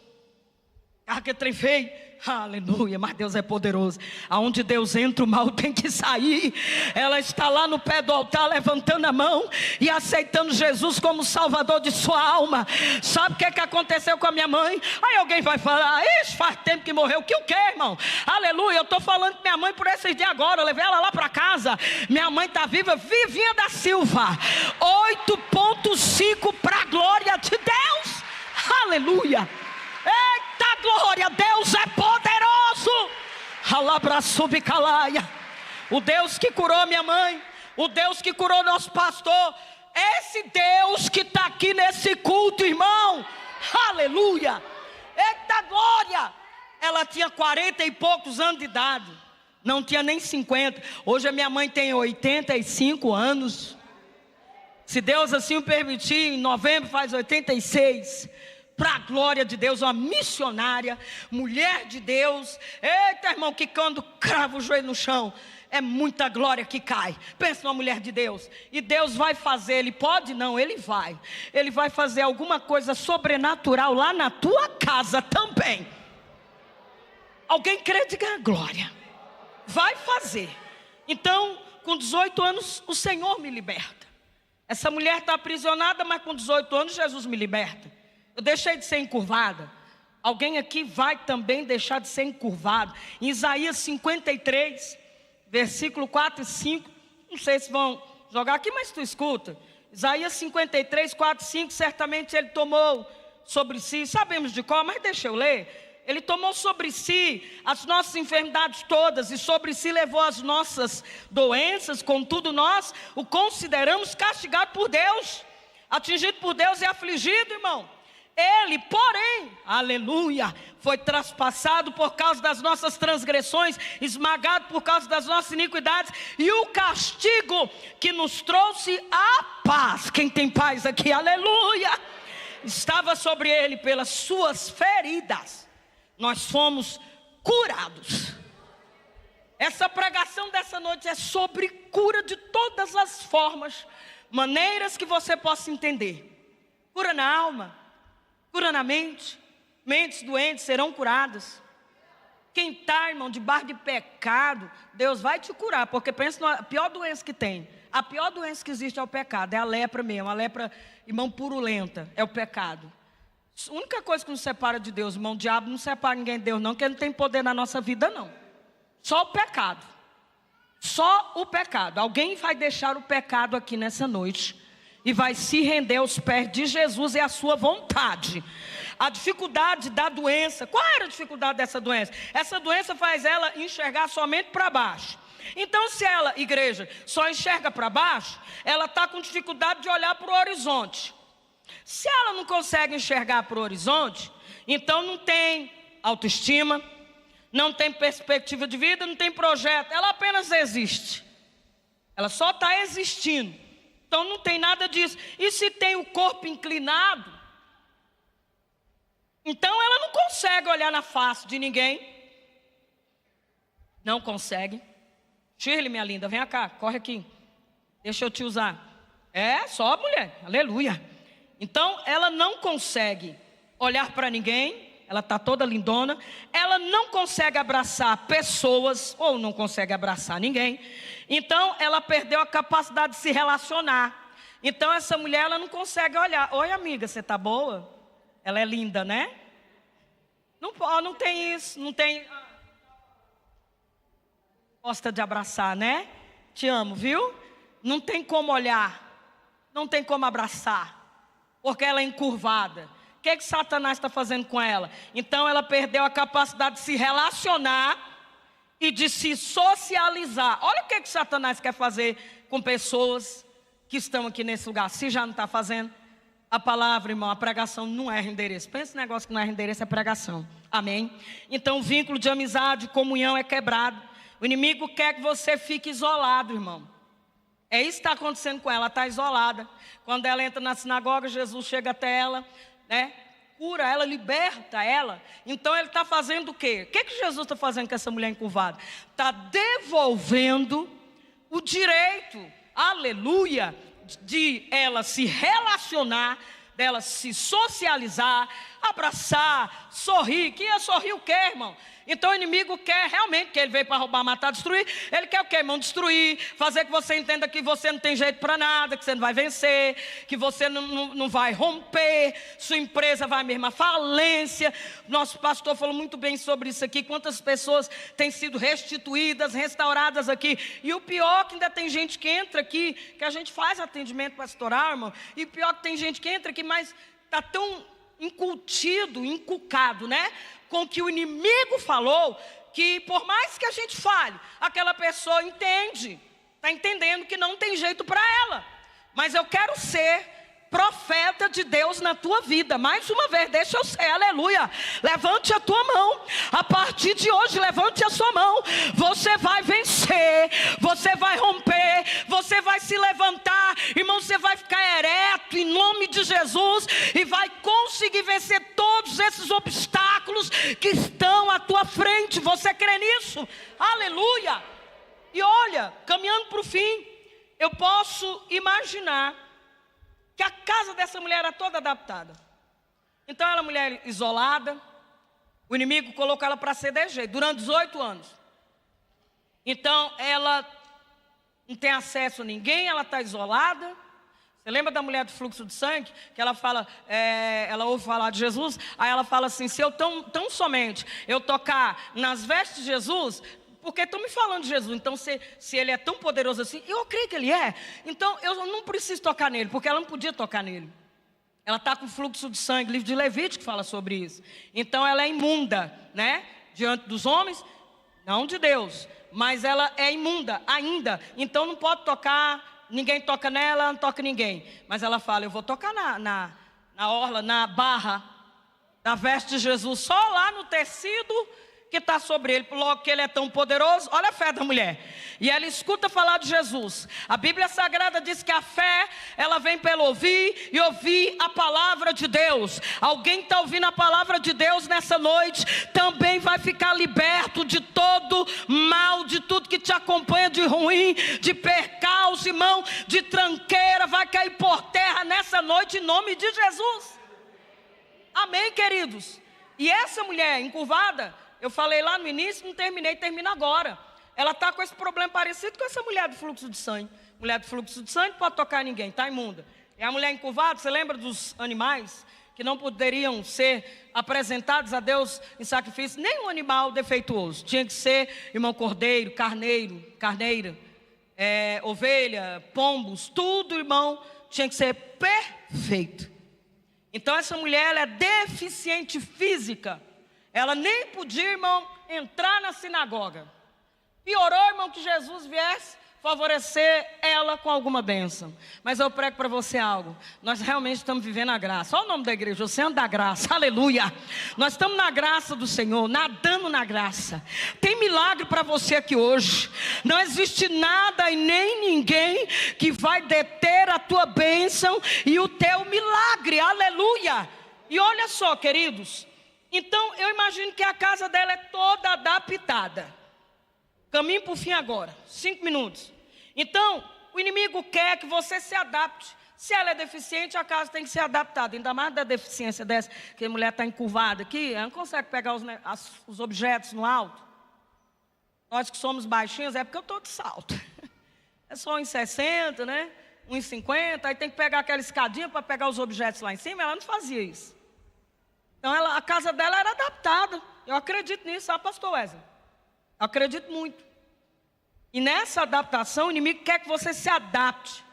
Speaker 1: Que trem feio. Aleluia, mas Deus é poderoso. Aonde Deus entra, o mal tem que sair. Ela está lá no pé do altar, levantando a mão e aceitando Jesus como Salvador de sua alma. Sabe o que aconteceu com a minha mãe? Aí alguém vai falar, isso faz tempo que morreu. Que o que, irmão? Aleluia, eu estou falando com minha mãe por esses dias agora. Eu levei ela lá para casa. Minha mãe está viva, Vivinha da Silva, 8.5 para a glória de Deus. Aleluia. Eita glória, Deus é poderoso. Alabraçubicalaia. O Deus que curou minha mãe, o Deus que curou nosso pastor, esse Deus que está aqui nesse culto, irmão. Aleluia. Eita glória. Ela tinha 40 e poucos anos de idade, não tinha nem 50. Hoje a minha mãe tem 85 anos. Se Deus assim o permitir, em novembro faz 86. Para a glória de Deus, uma missionária, mulher de Deus. Eita, irmão, que quando crava o joelho no chão, é muita glória que cai. Pensa numa mulher de Deus. E Deus vai fazer, Ele pode? Não, Ele vai. Ele vai fazer alguma coisa sobrenatural lá na tua casa também. Alguém crê, diga glória. Vai fazer. Então, com 18 anos, o Senhor me liberta. Essa mulher está aprisionada, mas com 18 anos, Jesus me liberta. Eu deixei de ser encurvada. Alguém aqui vai também deixar de ser encurvado. Em Isaías 53, versículo 4 e 5. Não sei se vão jogar aqui, mas tu escuta. Isaías 53, 4 e 5. Certamente ele tomou sobre si, sabemos de qual, mas deixa eu ler. Ele tomou sobre si as nossas enfermidades todas, e sobre si levou as nossas doenças. Contudo nós o consideramos castigado por Deus, atingido por Deus e afligido, irmão. Ele, porém, aleluia, foi traspassado por causa das nossas transgressões, esmagado por causa das nossas iniquidades, e o castigo que nos trouxe a paz, quem tem paz aqui, aleluia, estava sobre ele. Pelas suas feridas nós fomos curados. Essa pregação dessa noite é sobre cura de todas as formas, maneiras que você possa entender. Cura na alma, cura na mente. Mentes doentes serão curadas. Quem está, irmão, debaixo de pecado, Deus vai te curar. Porque pensa na pior doença que tem. A pior doença que existe é o pecado. É a lepra mesmo. A lepra, irmão, purulenta. É o pecado. A única coisa que nos separa de Deus, irmão, o diabo não separa ninguém de Deus não, porque ele não tem poder na nossa vida não. Só o pecado. Só o pecado. Alguém vai deixar o pecado aqui nessa noite e vai se render aos pés de Jesus e à sua vontade. A dificuldade da doença, qual era a dificuldade dessa doença? Essa doença faz ela enxergar somente para baixo. Então, se ela, igreja, só enxerga para baixo, ela está com dificuldade de olhar para o horizonte. Se ela não consegue enxergar para o horizonte, então não tem autoestima, não tem perspectiva de vida, não tem projeto, ela apenas existe. Ela só está existindo. Então não tem nada disso. E se tem o corpo inclinado, então ela não consegue olhar na face de ninguém. Não consegue. Shirley, minha linda, vem cá, corre aqui. Deixa eu te usar. Só mulher, aleluia. Então ela não consegue olhar para ninguém. Ela está toda lindona. Ela não consegue abraçar pessoas, ou não consegue abraçar ninguém. Então ela perdeu a capacidade de se relacionar. Então essa mulher, ela não consegue olhar. Oi amiga, você está boa? Ela é linda, né? Não tem isso, não tem... Gosta de abraçar, né? Te amo, viu? Não tem como olhar, não tem como abraçar, porque ela é encurvada. O que Satanás está fazendo com ela? Então ela perdeu a capacidade de se relacionar e de se socializar. Olha o que Satanás quer fazer com pessoas que estão aqui nesse lugar. Se já não está fazendo, a palavra, irmão, a pregação não erra endereço. Pensa esse negócio que não erra endereço, é pregação. Amém? Então o vínculo de amizade, comunhão é quebrado. O inimigo quer que você fique isolado, irmão. É isso que está acontecendo com ela, ela está isolada. Quando ela entra na sinagoga, Jesus chega até ela, né? Cura ela, liberta ela. Então ele está fazendo o quê? O que Jesus está fazendo com essa mulher encurvada? Está devolvendo o direito, aleluia, de ela se relacionar, dela se socializar, abraçar, sorrir. Que ia sorrir o quê, irmão? Então o inimigo quer realmente, que ele veio para roubar, matar, destruir. Ele quer o quê, irmão? Destruir, fazer que você entenda que você não tem jeito para nada, que você não vai vencer, que você não vai romper, sua empresa vai mesmo à falência. Nosso pastor falou muito bem sobre isso aqui, quantas pessoas têm sido restituídas, restauradas aqui. E o pior que ainda tem gente que entra aqui, que a gente faz atendimento pastoral, irmão, e o pior que tem gente que entra aqui, mas está tão incutido, inculcado, né? Com o que o inimigo falou, que por mais que a gente fale, aquela pessoa entende, está entendendo que não tem jeito para ela. Mas eu quero ser profeta de Deus na tua vida. Mais uma vez, deixa eu ser, aleluia. Levante a tua mão. A partir de hoje, levante a sua mão. Você vai vencer, você vai romper, você vai se levantar, irmão, você vai ficar ereto em nome de Jesus e vai conseguir vencer todos esses obstáculos que estão à tua frente. Você crê nisso? Aleluia. E olha, caminhando para o fim, eu posso imaginar que a casa dessa mulher era toda adaptada. Então ela é uma mulher isolada. O inimigo colocou ela para ser desse jeito, durante 18 anos. Então ela não tem acesso a ninguém, ela está isolada. Você lembra da mulher do fluxo de sangue? Que ela fala, ela ouve falar de Jesus. Aí ela fala assim, se eu tão somente eu tocar nas vestes de Jesus... Porque estão me falando de Jesus, então se ele é tão poderoso assim, eu creio que ele é, então eu não preciso tocar nele, porque ela não podia tocar nele. Ela está com fluxo de sangue, livro de Levítico fala sobre isso. Então ela é imunda, né? Diante dos homens, não de Deus, mas ela é imunda ainda, então não pode tocar, ninguém toca nela, ela não toca ninguém. Mas ela fala, eu vou tocar na orla, na barra da veste de Jesus, só lá no tecido que está sobre ele, logo que ele é tão poderoso. Olha a fé da mulher. E ela escuta falar de Jesus. A Bíblia Sagrada diz que a fé, ela vem pelo ouvir e ouvir a palavra de Deus. Alguém está ouvindo a palavra de Deus nessa noite, também vai ficar liberto de todo mal, de tudo que te acompanha de ruim, de percalço, irmão, de tranqueira, vai cair por terra nessa noite em nome de Jesus. Amém, queridos? E essa mulher encurvada, eu falei lá no início, não terminei, termino agora. Ela está com esse problema parecido com essa mulher do fluxo de sangue. Mulher do fluxo de sangue não pode tocar ninguém, está imunda. E a mulher encurvada, você lembra dos animais que não poderiam ser apresentados a Deus em sacrifício? Nenhum animal defeituoso. Tinha que ser, irmão, cordeiro, carneira, ovelha, pombos, tudo, irmão, tinha que ser perfeito. Então essa mulher, ela é deficiente física. Ela nem podia, irmão, entrar na sinagoga. Piorou, irmão, que Jesus viesse favorecer ela com alguma bênção. Mas eu prego para você algo. Nós realmente estamos vivendo a graça. Olha o nome da igreja, Oceano da Graça. Aleluia. Nós estamos na graça do Senhor, nadando na graça. Tem milagre para você aqui hoje. Não existe nada e nem ninguém que vai deter a tua bênção e o teu milagre. Aleluia. E olha só, queridos. Então eu imagino que a casa dela é toda adaptada. Caminho para o fim agora, 5 minutos. Então, o inimigo quer que você se adapte. Se ela é deficiente, a casa tem que ser adaptada. Ainda mais da deficiência dessa, que a mulher está encurvada aqui, ela não consegue pegar os objetos no alto. Nós que somos baixinhos, é porque eu estou de salto. É só 1,60, né? 1,50, aí tem que pegar aquela escadinha para pegar os objetos lá em cima. Ela não fazia isso. Então, a casa dela era adaptada. Eu acredito nisso, sabe, pastor Wesley? Eu acredito muito. E nessa adaptação, o inimigo quer que você se adapte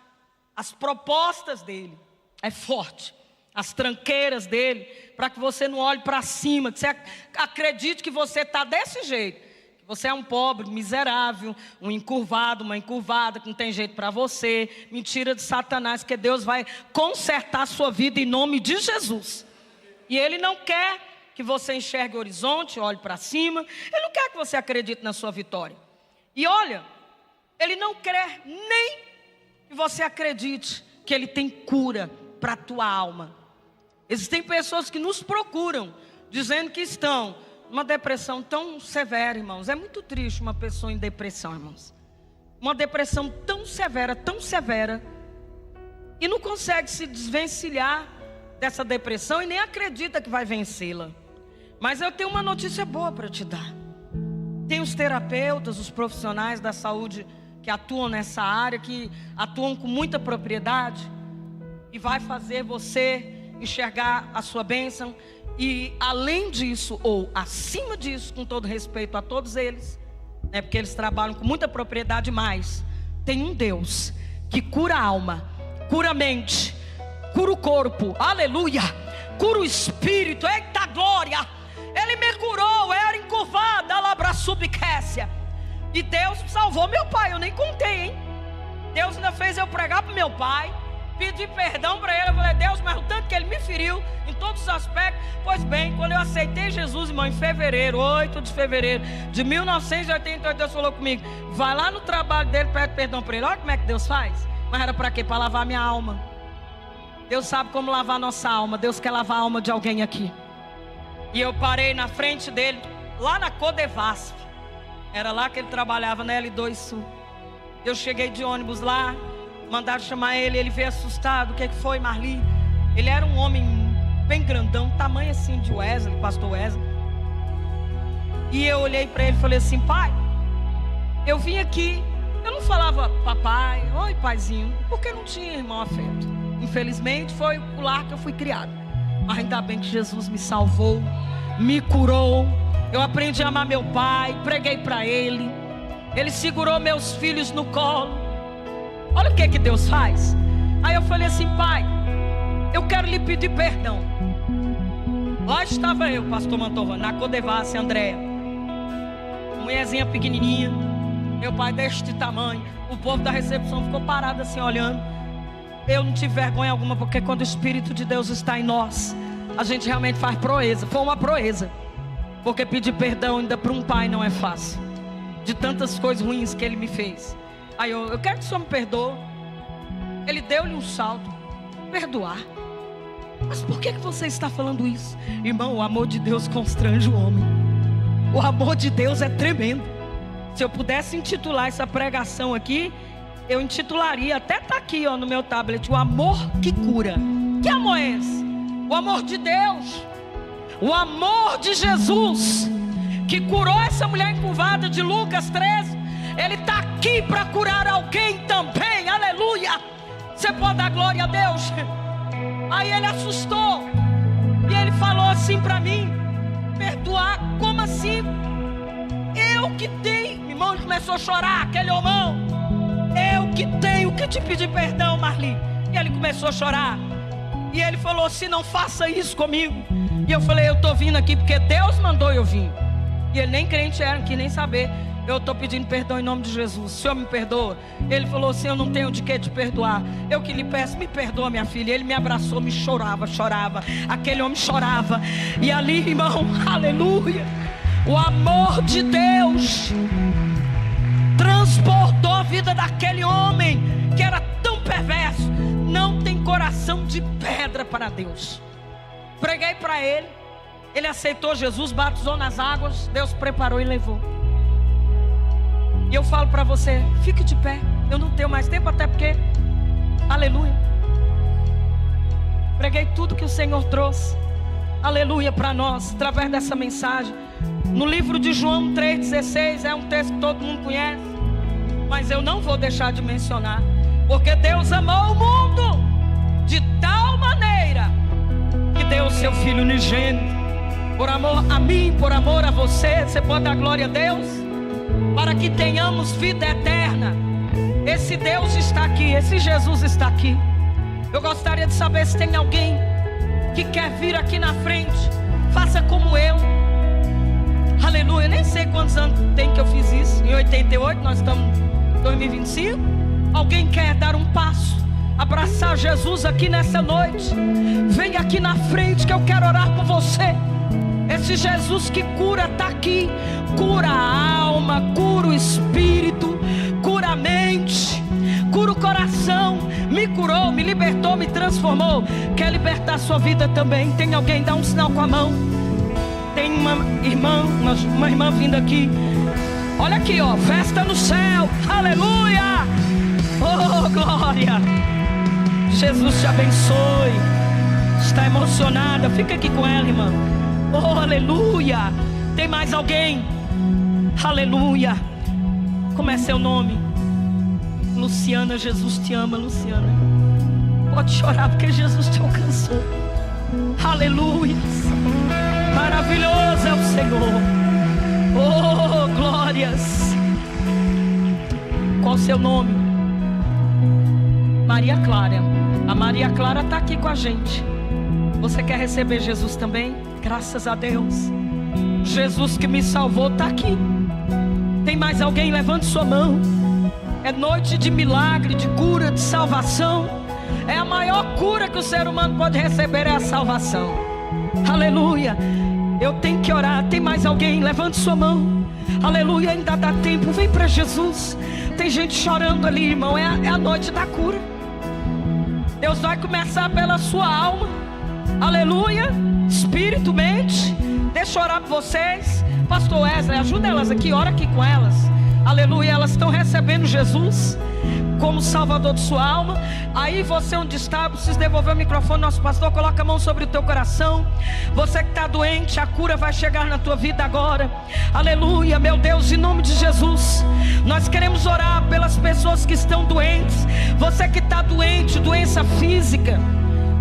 Speaker 1: às propostas dele. É forte. As tranqueiras dele. Para que você não olhe para cima. Que você acredite que você está desse jeito. Que você é um pobre, miserável. Um encurvado, uma encurvada. Que não tem jeito para você. Mentira de Satanás. Que Deus vai consertar a sua vida em nome de Jesus. E ele não quer que você enxergue o horizonte, olhe para cima. Ele não quer que você acredite na sua vitória. E olha, ele não quer nem que você acredite que ele tem cura para a tua alma. Existem pessoas que nos procuram, dizendo que estão numa depressão tão severa, irmãos. É muito triste uma pessoa em depressão, irmãos. Uma depressão tão severa, e não consegue se desvencilhar dessa depressão e nem acredita que vai vencê-la. Mas eu tenho uma notícia boa para te dar. Tem os terapeutas, os profissionais da saúde que atuam nessa área, que atuam com muita propriedade e vai fazer você enxergar a sua bênção. E além disso, ou acima disso, com todo respeito a todos eles, né, porque eles trabalham com muita propriedade, mas tem um Deus que cura a alma, cura a mente, cura o corpo, aleluia, cura o espírito, eita glória. Ele me curou, eu era encurvada, alabraçubiquécia. E Deus salvou meu pai, eu nem contei, hein? Deus ainda fez eu pregar para meu pai, pedir perdão para ele. Eu falei, Deus, mas o tanto que ele me feriu, em todos os aspectos. Pois bem, quando eu aceitei Jesus, irmão, em fevereiro, 8 de fevereiro de 1988, Deus falou comigo, vai lá no trabalho dele, pede perdão para ele. Olha como é que Deus faz. Mas era para quê? Para lavar minha alma. Deus sabe como lavar nossa alma. Deus quer lavar a alma de alguém aqui. E eu parei na frente dele, lá na Codevasf. Era lá que ele trabalhava, na L2 Sul. Eu cheguei de ônibus lá, mandaram chamar ele, ele veio assustado. O que foi, Marli? Ele era um homem bem grandão, tamanho assim de Wesley, pastor Wesley. E eu olhei para ele e falei assim, pai, eu vim aqui. Eu não falava papai, oi paizinho, porque não tinha irmão afeto. Infelizmente foi o lar que eu fui criado. Mas ainda bem que Jesus me salvou, me curou. Eu aprendi a amar meu pai, preguei para ele. Ele segurou meus filhos no colo. Olha o que Deus faz. Aí eu falei assim, pai, eu quero lhe pedir perdão. Lá estava eu, pastor Mantovani, na Codevasf, Andréia, mulherzinha pequenininha, meu pai deste tamanho. O povo da recepção ficou parado assim olhando. Eu não tive vergonha alguma, porque quando o Espírito de Deus está em nós, a gente realmente faz proeza. Foi uma proeza, porque pedir perdão ainda para um pai não é fácil, de tantas coisas ruins que ele me fez. Aí eu quero que o Senhor me perdoe. Ele deu-lhe um salto, perdoar. Mas por que você está falando isso? Irmão, o amor de Deus constrange o homem. O amor de Deus é tremendo. Se eu pudesse intitular essa pregação aqui, eu intitularia, até está aqui no meu tablet, o amor que cura. Que amor é esse? O amor de Deus, o amor de Jesus, que curou essa mulher encurvada de Lucas 13. Ele está aqui para curar alguém também, aleluia. Você pode dar glória a Deus? Aí ele assustou, e ele falou assim para mim, perdoar, como assim? Eu que tenho, irmão, ele começou a chorar, aquele homão. Eu que tenho que te pedir perdão, Marli. E ele começou a chorar. E ele falou assim: não faça isso comigo. E eu falei: eu estou vindo aqui porque Deus mandou eu vir. E ele nem crente era aqui, nem saber. Eu estou pedindo perdão em nome de Jesus. O Senhor me perdoa? Ele falou assim: eu não tenho de que te perdoar. Eu que lhe peço, me perdoa, minha filha. Ele me abraçou, me chorava. Aquele homem chorava. E ali, irmão, aleluia, o amor de Deus transportou a vida daquele homem que era tão perverso. Não tem coração de pedra para Deus. Preguei para ele. Ele aceitou Jesus, batizou nas águas. Deus preparou e levou. E eu falo para você: fique de pé. Eu não tenho mais tempo, até porque, aleluia, preguei tudo que o Senhor trouxe, aleluia, para nós, através dessa mensagem. No livro de João 3,16, é um texto que todo mundo conhece, mas eu não vou deixar de mencionar. Porque Deus amou o mundo de tal maneira que deu o seu Filho unigênito, por amor a mim, por amor a você. Você pode dar glória a Deus? Para que tenhamos vida eterna. Esse Deus está aqui, esse Jesus está aqui. Eu gostaria de saber se tem alguém que quer vir aqui na frente. Faça como eu. Aleluia, nem sei quantos anos tem que eu fiz isso. Em 88, nós estamos em 2025. Alguém quer dar um passo, abraçar Jesus aqui nessa noite? Vem aqui na frente que eu quero orar por você. Esse Jesus que cura está aqui. Cura a alma, cura o espírito, cura a mente, cura o coração. Me curou, me libertou, me transformou. Quer libertar a sua vida também? Tem alguém? Dá um sinal com a mão. Tem uma irmã vindo aqui. Olha aqui, ó, festa no céu, aleluia, oh glória. Jesus te abençoe. Está emocionada? Fica aqui com ela, irmã. Oh aleluia. Tem mais alguém? Aleluia. Como é seu nome? Luciana. Jesus te ama, Luciana. Pode chorar porque Jesus te alcançou. Aleluia. Maravilhoso é o Senhor. Oh glórias. Qual o seu nome? Maria Clara. A Maria Clara está aqui com a gente. Você quer receber Jesus também? Graças a Deus. Jesus que me salvou está aqui. Tem mais alguém? Levante sua mão. É noite de milagre, de cura, de salvação. É a maior cura que o ser humano pode receber, é a salvação. Aleluia. Eu tenho que orar. Tem mais alguém? Levante sua mão. Aleluia, ainda dá tempo. Vem para Jesus. Tem gente chorando ali, irmão. É a noite da cura. Deus vai começar pela sua alma. Aleluia. Espírito, mente. Deixa eu orar por vocês. Pastor Wesley, ajuda elas aqui, ora aqui com elas. Aleluia, elas estão recebendo Jesus como Salvador de sua alma. Aí você onde está, precisa devolver o microfone. Nosso pastor, coloca a mão sobre o teu coração. Você que está doente, a cura vai chegar na tua vida agora. Aleluia, meu Deus, em nome de Jesus. Nós queremos orar pelas pessoas que estão doentes. Você que está doente, doença física,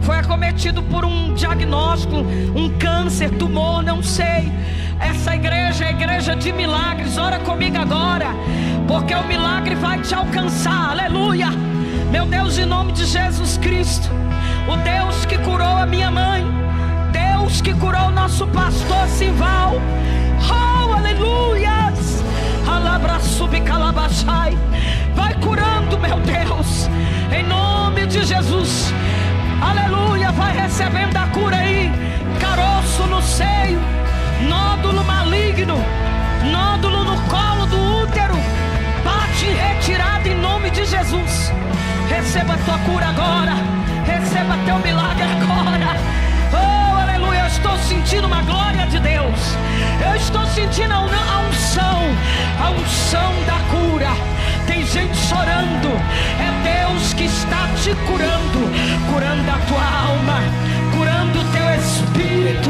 Speaker 1: foi acometido por um diagnóstico, um câncer, tumor, não sei. Essa igreja é a igreja de milagres. Ora comigo agora, porque o milagre vai te alcançar. Aleluia. Meu Deus, em nome de Jesus Cristo, o Deus que curou a minha mãe, Deus que curou o nosso pastor Simval. Oh, aleluias. Alabraçubicalabachai. Vai curando, meu Deus, em nome de Jesus. Aleluia, vai recebendo a cura aí. Caroço no seio, nódulo maligno, nódulo no colo do útero, bate retirado em nome de Jesus. Receba a tua cura agora. Receba teu milagre agora. Oh, aleluia, eu estou sentindo uma glória de Deus. Eu estou sentindo a unção da cura. Tem gente chorando. É Deus que está te curando. Curando a tua alma, curando o teu espírito,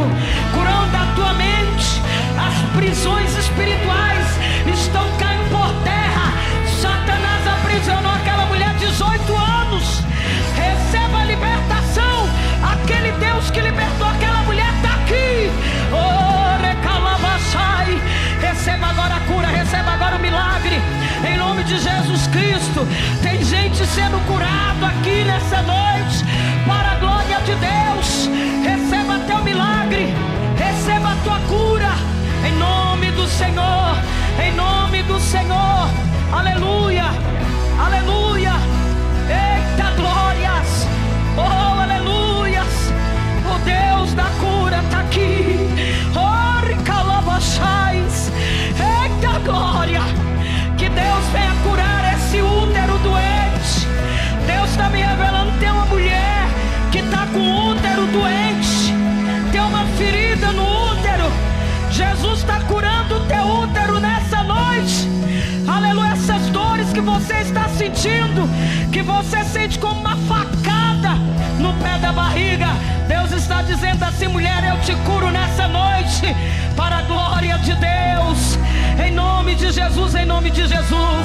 Speaker 1: curando a tua mente. As prisões espirituais estão caindo por terra. Satanás aprisionou aquela mulher 18 anos. Receba a libertação. Aquele Deus que libertou aquela mulher está aqui. Oh, recalabachai. Receba agora a cura, receba agora o milagre, em nome de Jesus Cristo. Tem gente sendo curado aqui nessa noite. de Deus. Receba teu milagre, receba a tua cura, em nome do Senhor, em nome do Senhor. Aleluia, aleluia. Eita glórias, oh aleluias. O Deus da cura está aqui. Oh, calabachais. Eita glória. Que Deus venha curar esse útero doente. Deus está me revelando, tem uma mulher que está com o útero doente, tem uma ferida no útero. Jesus está curando o teu útero nessa noite. Aleluia. Essas dores que você está sentindo, que você sente como uma facada no pé da barriga, Deus está dizendo assim: mulher, eu te curo nessa noite, para a glória de Deus, em nome de Jesus, em nome de Jesus.